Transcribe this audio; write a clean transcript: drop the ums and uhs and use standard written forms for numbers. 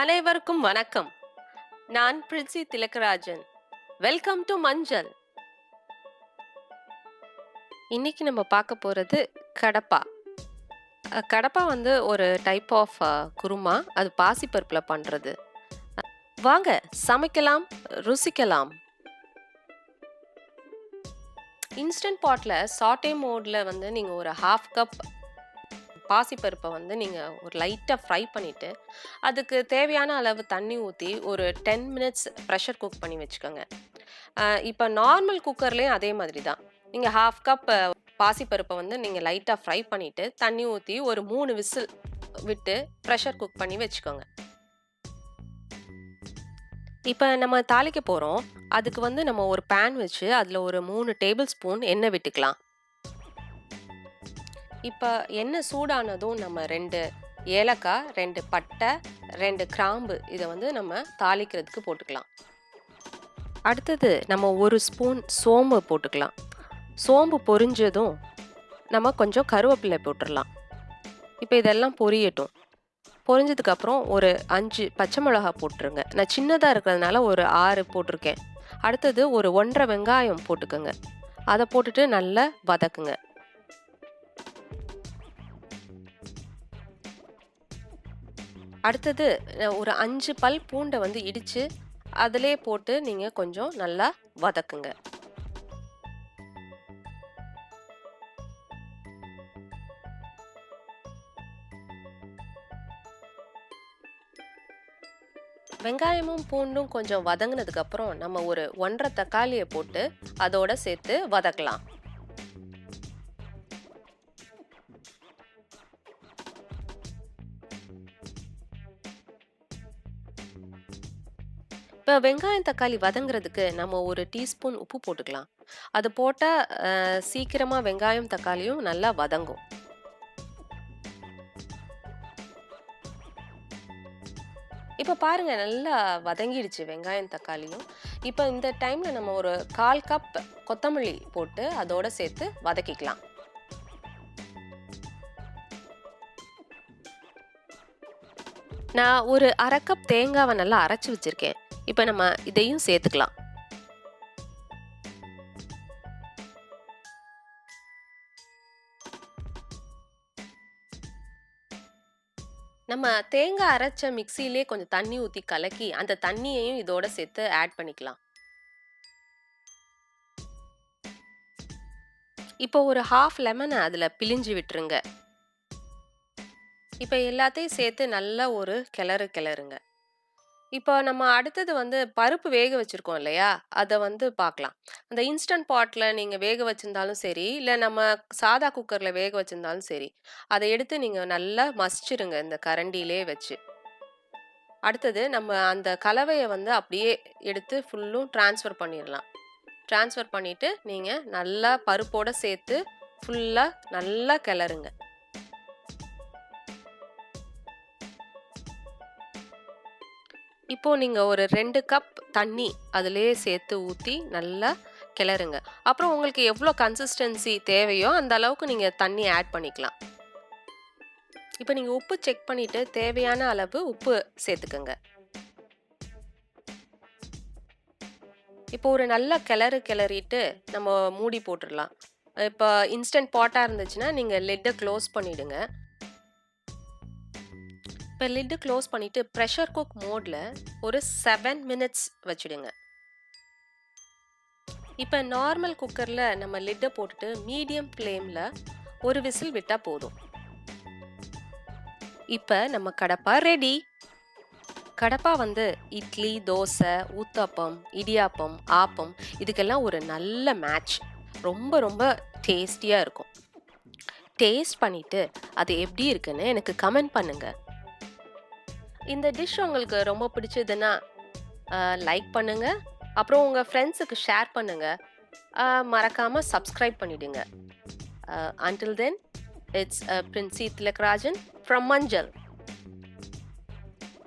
அனைவருக்கும் வணக்கம். நான் பிரின்சி திலகராஜன். வெல்கம் டு மஞ்சள். இன்னைக்கு நம்ம பார்க்க போறது கடப்பா. கடப்பா வந்து ஒரு டைப் ஆஃப் குருமா. அது பாசிப்பருப்புல பண்றது. வாங்க சமைக்கலாம், ருசிக்கலாம். இன்ஸ்டன்ட் பாட்ல சாட்டே மோட்ல வந்து நீங்க ஒரு 1/2 கப் பாசிப்பருப்பை வந்து நீங்கள் ஒரு லைட்டாக ஃப்ரை பண்ணிவிட்டு அதுக்கு தேவையான அளவு தண்ணி ஊற்றி ஒரு 10 மினிட்ஸ் ப்ரெஷர் குக் பண்ணி வச்சுக்கோங்க. இப்போ நார்மல் குக்கர்லேயும் அதே மாதிரி தான். நீங்கள் 1/2 கப் பாசிப்பருப்பை வந்து நீங்கள் லைட்டாக ஃப்ரை பண்ணிவிட்டு தண்ணி ஊற்றி ஒரு 3 விசில் விட்டு ப்ரெஷர் குக் பண்ணி வச்சுக்கோங்க. இப்போ நம்ம தாளிக்க போகிறோம். அதுக்கு வந்து நம்ம ஒரு பேன் வச்சு அதில் ஒரு 3 டேபிள் ஸ்பூன் எண்ணெய் விட்டுக்கலாம். இப்போ எண்ணெய் சூடானதும் நம்ம 2 ஏலக்காய், 2 பட்டை, 2 கிராம்பு இதை வந்து நம்ம தாளிக்கிறதுக்கு போட்டுக்கலாம். அடுத்தது நம்ம 1 ஸ்பூன் சோம்பு போட்டுக்கலாம். சோம்பு பொரிஞ்சதும் நம்ம கொஞ்சம் கருவேப்பிலை போட்டுடலாம். இப்போ இதெல்லாம் பொரியட்டும். பொரிஞ்சதுக்கப்புறம் ஒரு 5 பச்சை மிளகாய் போட்டுருங்க. நான் சின்னதாக இருக்கிறதுனால ஒரு 6 போட்டிருக்கேன். அடுத்தது ஒரு 1.5 வெங்காயம் போட்டுக்கோங்க. அதை போட்டுட்டு நல்லா வதக்குங்க. அடுத்தது ஒரு 5 பல் பூண்டை வந்து இடித்து அதிலே போட்டு நீங்கள் கொஞ்சம் நல்லா வதக்குங்க. வெங்காயமும் பூண்டும் கொஞ்சம் வதங்கினதுக்கப்புறம் நம்ம ஒரு 1.5 தக்காளியை போட்டு அதோட சேர்த்து வதக்கலாம். இப்போ வெங்காயம் தக்காளி வதங்குறதுக்கு நம்ம ஒரு டீஸ்பூன் உப்பு போட்டுக்கலாம். அது போட்டால் சீக்கிரமாக வெங்காயம் தக்காளியும் நல்லா வதங்கும். இப்போ பாருங்க நல்லா வதங்கிடுச்சு வெங்காயம் தக்காளியும். இப்போ இந்த டைமில் நம்ம ஒரு 1/4 கப் கொத்தமல்லி போட்டு அதோட சேர்த்து வதக்கிக்கலாம். நான் ஒரு 1/2 கப் தேங்காவை நல்லா அரைச்சி வச்சிருக்கேன். இப்போ நம்ம இதையும் சேர்த்துக்கலாம். நம்ம தேங்காய் அரைச்ச மிக்சியிலே கொஞ்சம் தண்ணி ஊற்றி கலக்கி அந்த தண்ணியையும் இதோட சேர்த்து ஆட் பண்ணிக்கலாம். இப்போ ஒரு 1/2 லெமனை அதில் பிழிஞ்சு விட்டுருங்க. இப்போ எல்லாத்தையும் சேர்த்து நல்லா ஒரு கிளறுங்க. இப்போ நம்ம அடுத்தது வந்து பருப்பு வேக வச்சிருக்கோம் இல்லையா? அதை வந்து பார்க்கலாம். அந்த இன்ஸ்டன்ட் பாட்ல நீங்க வேக வச்சிருந்தாலும் சரி, இல்ல நம்ம சாதா குக்கர்ல வேக வச்சிருந்தாலும் சரி, அதை எடுத்து நீங்க நல்லா மசிச்சிருங்க இந்த கரண்டியிலே வச்சு. அடுத்தது நம்ம அந்த கலவையை வந்து அப்படியே எடுத்து ஃபுல்லும் ட்ரான்ஸ்ஃபர் பண்ணிடலாம். ட்ரான்ஸ்ஃபர் பண்ணிட்டு நீங்க நல்லா பருப்போட சேர்த்து ஃபுல்லா நல்லா கிளறுங்க. இப்போ நீங்க ஒரு 2 கப் தண்ணி அதிலேயே சேர்த்து ஊற்றி நல்லா கிளறுங்க. அப்புறம் உங்களுக்கு எவ்வளோ கன்சிஸ்டன்சி தேவையோ அந்த அளவுக்கு நீங்க தண்ணி ஆட் பண்ணிக்கலாம். இப்போ நீங்க உப்பு செக் பண்ணிட்டு தேவையான அளவு உப்பு சேர்த்துக்கங்க. இப்போ ஒரு நல்ல கிளறிட்டு நம்ம மூடி போட்டுடலாம். இப்போ இன்ஸ்டன்ட் பாட்டா இருந்துச்சுன்னா நீங்க லிட்டை க்ளோஸ் பண்ணிடுங்க. இப்போ லிட்டு க்ளோஸ் பண்ணிட்டு ப்ரெஷர் குக் மோட்ல ஒரு 7 மினிட்ஸ் வச்சுடுங்க. இப்போ நார்மல் குக்கர்ல நம்ம லிட்டை போட்டுட்டு மீடியம் ஃப்ளேம்ல ஒரு விசில் விட்டா போதும். இப்போ நம்ம கடப்பா ரெடி. கடப்பா வந்து இட்லி, தோசை, ஊத்தாப்பம், இடியாப்பம், ஆப்பம் இதுக்கெல்லாம் ஒரு நல்ல மேட்ச். ரொம்ப ரொம்ப டேஸ்டியா இருக்கும். டேஸ்ட் பண்ணிட்டு அது எப்படி இருக்குன்னு எனக்கு கமெண்ட் பண்ணுங்க. இந்த டிஷ் உங்களுக்கு ரொம்ப பிடிச்சதுன்னா லைக் பண்ணுங்க. அப்புறம் உங்க ஃப்ரெண்ட்ஸுக்கு ஷேர் பண்ணுங்க. மறக்காம சப்ஸ்கிரைப் பண்ணிடுங்க. Until then, it's Princy Tilakarajan from Manjal.